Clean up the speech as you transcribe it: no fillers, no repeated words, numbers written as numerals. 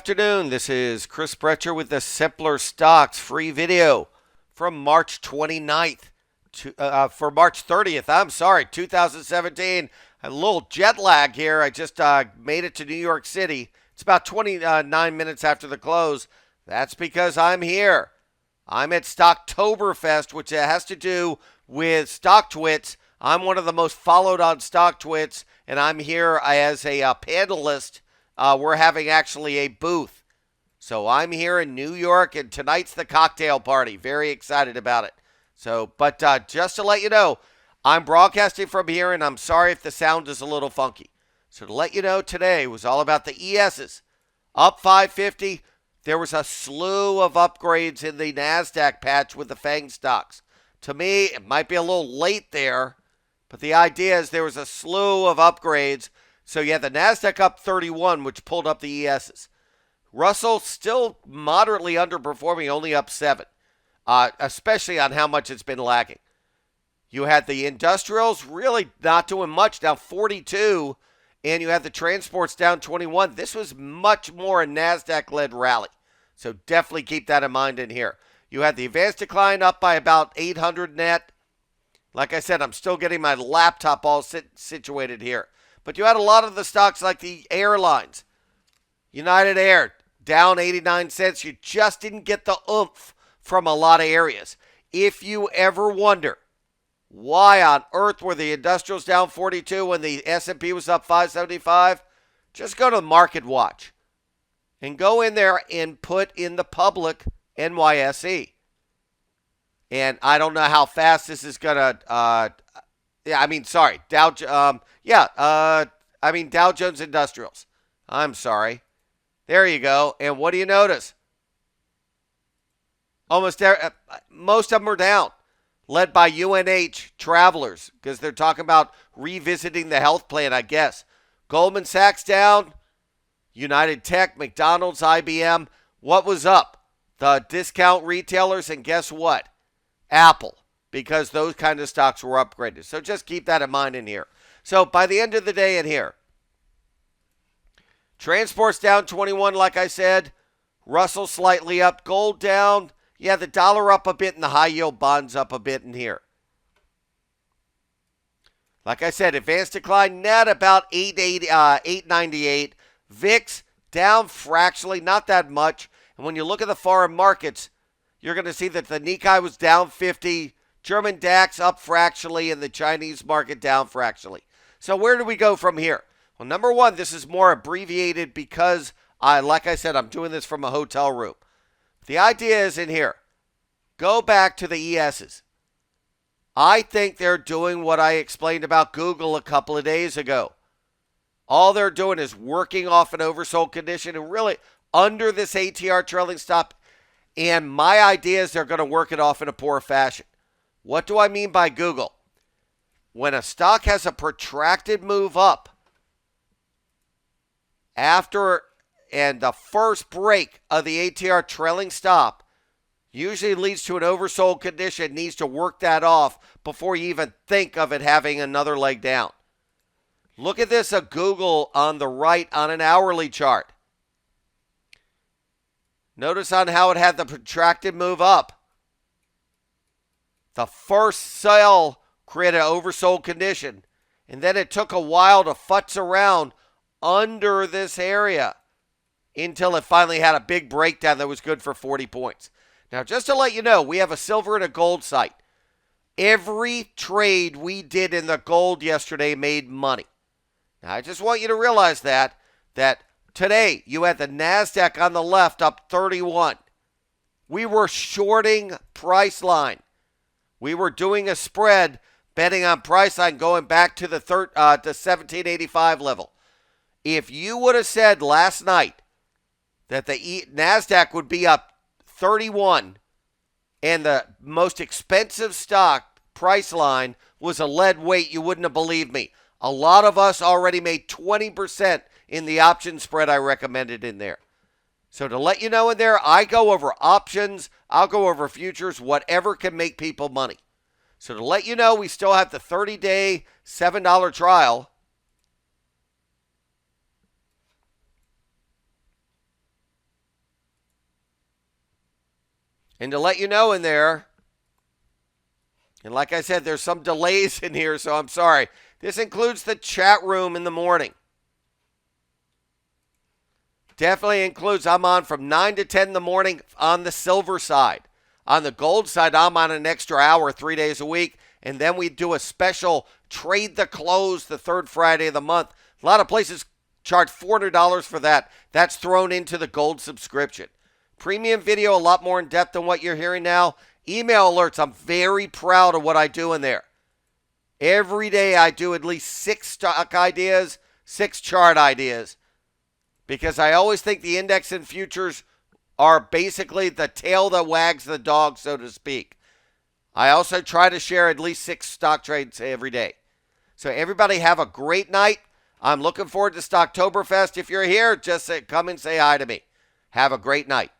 afternoon. This is Chris Brecher with the Simpler Stocks free video from March 29th for March 30th. 2017. A little jet lag here. I just made it to New York City. It's about 29 minutes after the close. That's because I'm here. I'm at Stocktoberfest, which has to do with StockTwits. I'm one of the most followed on StockTwits, and I'm here as a panelist. We're having actually a booth. So I'm here in New York, and tonight's the cocktail party. Very excited about it. But just to let you know, I'm broadcasting from here, and I'm sorry if the sound is a little funky. So to let you know, today was all about the ESs. Up 550. There was a slew of upgrades in the NASDAQ patch with the FANG stocks. To me, it might be a little late there, but the idea is there was a slew of upgrades. So you had the NASDAQ up 31, which pulled up the ESs. Russell still moderately underperforming, only up 7, especially on how much it's been lagging. You had the industrials really not doing much, down 42, and you had the transports down 21. This was much more a NASDAQ-led rally, so definitely keep that in mind in here. You had the advanced decline up by about 800 net. Like I said, I'm still getting my laptop all situated here. But you had a lot of the stocks like the airlines. United Air, down 89 cents. You just didn't get the oomph from a lot of areas. If you ever wonder why on earth were the industrials down 42 when the S&P was up 575, just go to Market Watch and go in there and put in the public NYSE. And I don't know how fast this is going to Dow Jones Industrials. I'm sorry. There you go. And what do you notice? Most of them are down, led by UNH Travelers, because they're talking about revisiting the health plan, I guess. Goldman Sachs down, United Tech, McDonald's, IBM. What was up? The discount retailers, and guess what? Apple, because those kind of stocks were upgraded. So just keep that in mind in here. So by the end of the day in here, transport's down 21, like I said. Russell slightly up. Gold down. Yeah, the dollar up a bit and the high-yield bonds up a bit in here. Like I said, advanced decline net about 898. VIX down fractionally, not that much. And when you look at the foreign markets, you're going to see that the Nikkei was down 50, German DAX up fractionally, and the Chinese market down fractionally. So where do we go from here? Well, number one, this is more abbreviated because, like I said, I'm doing this from a hotel room. The idea is in here. Go back to the ESs. I think they're doing what I explained about Google a couple of days ago. All they're doing is working off an oversold condition and really under this ATR trailing stop. And my idea is they're going to work it off in a poor fashion. What do I mean by Google? When a stock has a protracted move up after and the first break of the ATR trailing stop usually leads to an oversold condition, needs to work that off before you even think of it having another leg down. Look at this of Google on the right on an hourly chart. Notice on how it had the protracted move up. The first sell created an oversold condition, and then it took a while to futz around under this area until it finally had a big breakdown that was good for 40 points. Now, just to let you know, we have a silver and a gold site. Every trade we did in the gold yesterday made money. Now, I just want you to realize that today, you had the NASDAQ on the left up 31. We were shorting Priceline. We were doing a spread, betting on Priceline going back to the 1785 level. If you would have said last night that the NASDAQ would be up 31 and the most expensive stock, Priceline, was a lead weight, you wouldn't have believed me. A lot of us already made 20% in the option spread I recommended in there. So to let you know in there, I go over options, I'll go over futures, whatever can make people money. So to let you know, we still have the 30-day $7 trial. And to let you know in there, and like I said, there's some delays in here, so I'm sorry. This includes the chat room in the morning. Definitely includes, I'm on from 9 to 10 in the morning on the silver side. On the gold side, I'm on an extra hour 3 days a week. And then we do a special trade the close the third Friday of the month. A lot of places charge $400 for that. That's thrown into the gold subscription. Premium video, a lot more in depth than what you're hearing now. Email alerts, I'm very proud of what I do in there. Every day I do at least 6 stock ideas, 6 chart ideas. Because I always think the index and futures are basically the tail that wags the dog, so to speak. I also try to share at least 6 stock trades every day. So everybody have a great night. I'm looking forward to Stocktoberfest. If you're here, just come and say hi to me. Have a great night.